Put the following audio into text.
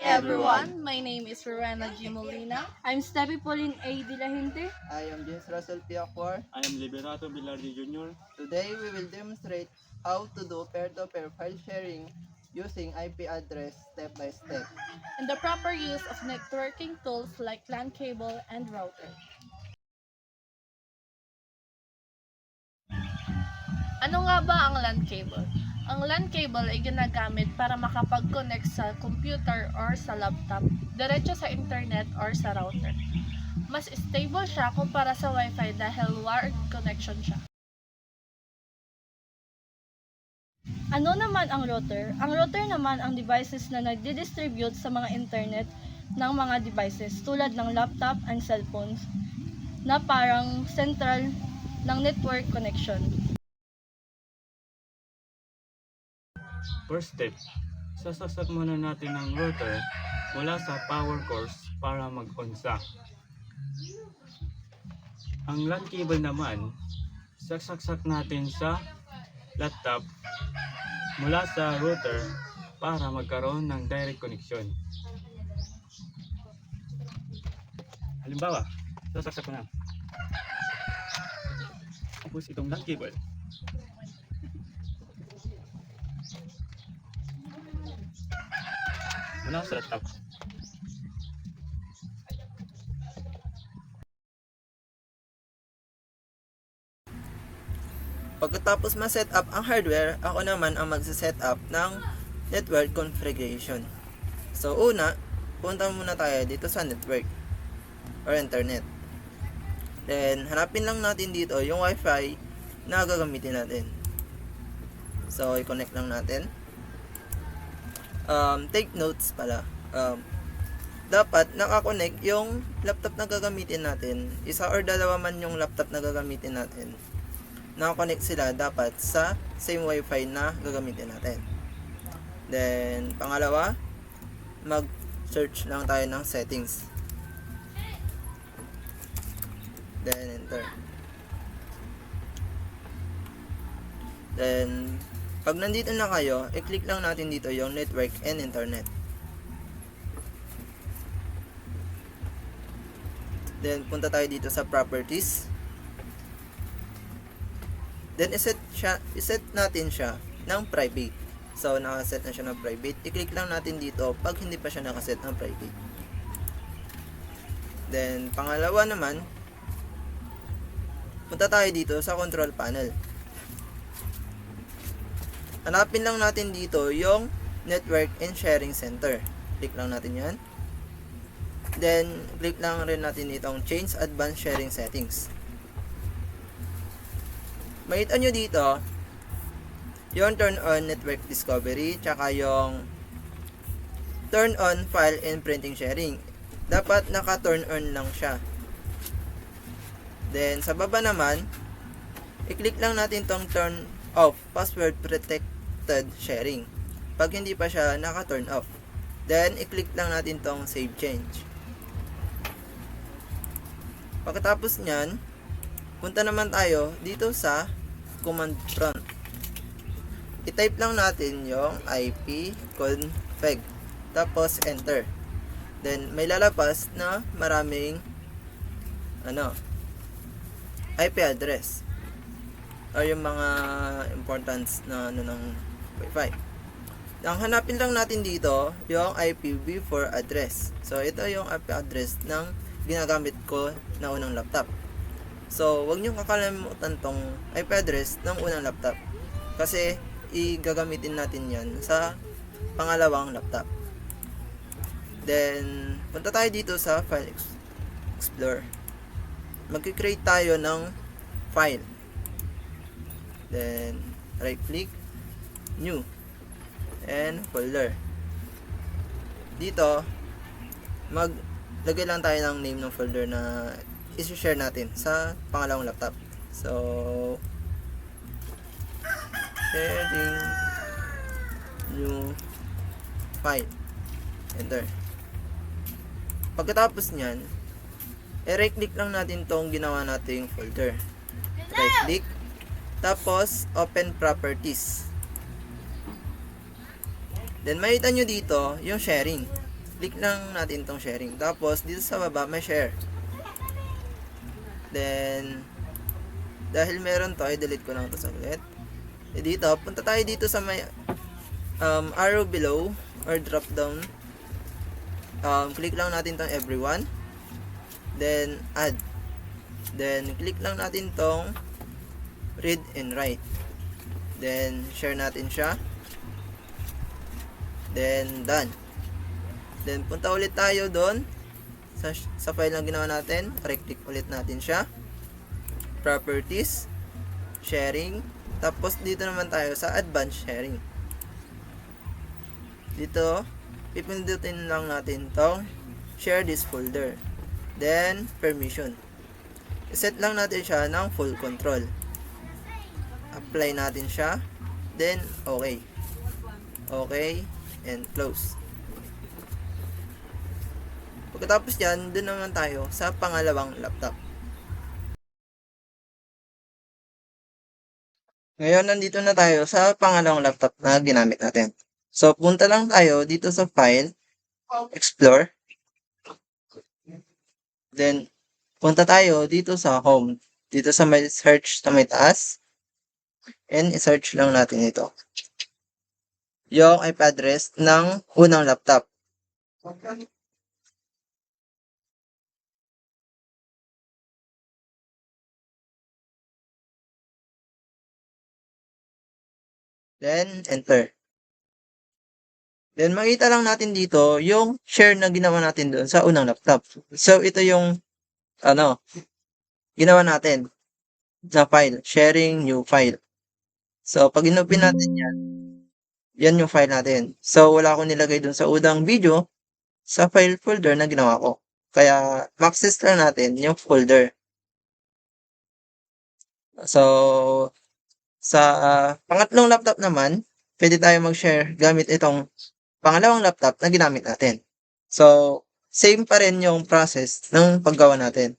Everyone, my name is Rowena G. Molina. I'm Steffi Pauline A. De La Gente. I am James Russell P. Acquar. I am Liberato Bilardi Jr. Today we will demonstrate how to do peer-to-peer file sharing using IP address step by step. And the proper use of networking tools like LAN cable and router. Ano nga ba ang LAN cable? Ang LAN cable ay ginagamit para makapag-connect sa computer or sa laptop, diretso sa internet or sa router. Mas stable siya kumpara sa Wi-Fi dahil wired connection siya. Ano naman ang router? Ang router naman ang devices na nagdi-distribute sa mga internet ng mga devices tulad ng laptop and cellphones na parang central ng network connection. First step, sasaksak muna natin ang router mula sa power course para mag-on siya. Ang LAN cable naman, sasaksak natin sa laptop mula sa router para magkaroon ng direct connection. Halimbawa, sasaksak ko na. Tapos itong LAN cable. Mula sa laptop. Pagkatapos ma-set up ang hardware, ako naman ang magsa-set up ng network configuration. So una, punta muna tayo dito sa network or internet. Then hanapin lang natin dito yung Wi-Fi na gagamitin natin. So i-connect lang natin. Take notes pala. Dapat nakakonect yung laptop na gagamitin natin. Isa or dalawa man yung laptop na gagamitin natin. Nakakonect sila dapat sa same Wi-Fi na gagamitin natin. Then, pangalawa, mag-search lang tayo ng settings. Then, enter. Then, pag nandito na kayo, i-click lang natin dito yung network and internet. Then, punta tayo dito sa properties. Then, iset natin siya ng private. So, nakaset na siya ng private. I-click lang natin dito pag hindi pa siya nakaset ng private. Then, pangalawa naman, punta tayo dito sa control panel. Hanapin lang natin dito yung Network and Sharing Center. Click lang natin yan. Then, click lang rin natin itong Change Advanced Sharing Settings. Makita nyo dito, yung Turn on Network Discovery, tsaka yung Turn on File and Printing Sharing. Dapat naka-turn on lang siya. Then, sa baba naman, i-click lang natin tong Turn off Password Protected Sharing pag hindi pa siya naka-turn off. Then, i-click lang natin tong Save Change. Pagkatapos nyan, punta naman tayo dito sa Command Prompt. I-type lang natin yung IP config. Tapos, enter. Then, may lalabas na maraming IP address o yung mga importance na ng Wi-Fi. Ang hanapin lang natin dito yung IPv4 address. So ito yung IP address ng ginagamit ko na unang laptop. So wag niyo kakalimutan tong IP address ng unang laptop kasi igagamitin natin yan sa pangalawang laptop. Then punta tayo dito sa File Explorer. Magki-create tayo ng file. Then, right click, new, and folder. Dito, maglagay lang tayo ng name ng folder na isi-share natin sa pangalawang laptop. So, sharing new file. Enter. Pagkatapos nyan, right click lang natin tong ginawa nating folder. Right click. Tapos, open properties. Then, makita nyo dito yung sharing. click lang natin tong sharing. Tapos, dito sa baba, may share. Then, dahil meron to, i-delete ko lang to saglit. Dito, punta tayo dito sa may arrow below or drop down. Click lang natin tong everyone. Then, add. Then, click lang natin tong read and write. Then, share natin siya. Then, done. Then, punta ulit tayo doon sa file na ginawa natin. Right-click ulit natin siya. Properties. Sharing. Tapos, dito naman tayo sa advanced sharing. Dito, pipindutin lang natin tong share this folder. Then, permission. Set lang natin siya ng full control. Apply natin siya. Then, okay. Okay. And close. Pagkatapos yan, dun naman tayo sa pangalawang laptop. Ngayon, nandito na tayo sa pangalawang laptop na ginamit natin. So, punta lang tayo dito sa file, explore. Then, punta tayo dito sa home. Dito sa may search na may taas. And, i-search lang natin ito. Yung IP address ng unang laptop. Then, enter. Then, makita lang natin dito yung share na ginawa natin doon sa unang laptop. So, ito yung, ginawa natin na file. Sharing new file. So, pag inopen natin yan yung file natin. So, wala akong nilagay doon sa unang video sa file folder na ginawa ko. Kaya, access lang natin yung folder. So, sa pangatlong laptop naman, pwede tayo mag-share gamit itong pangalawang laptop na ginamit natin. So, same pa rin yung process ng paggawa natin.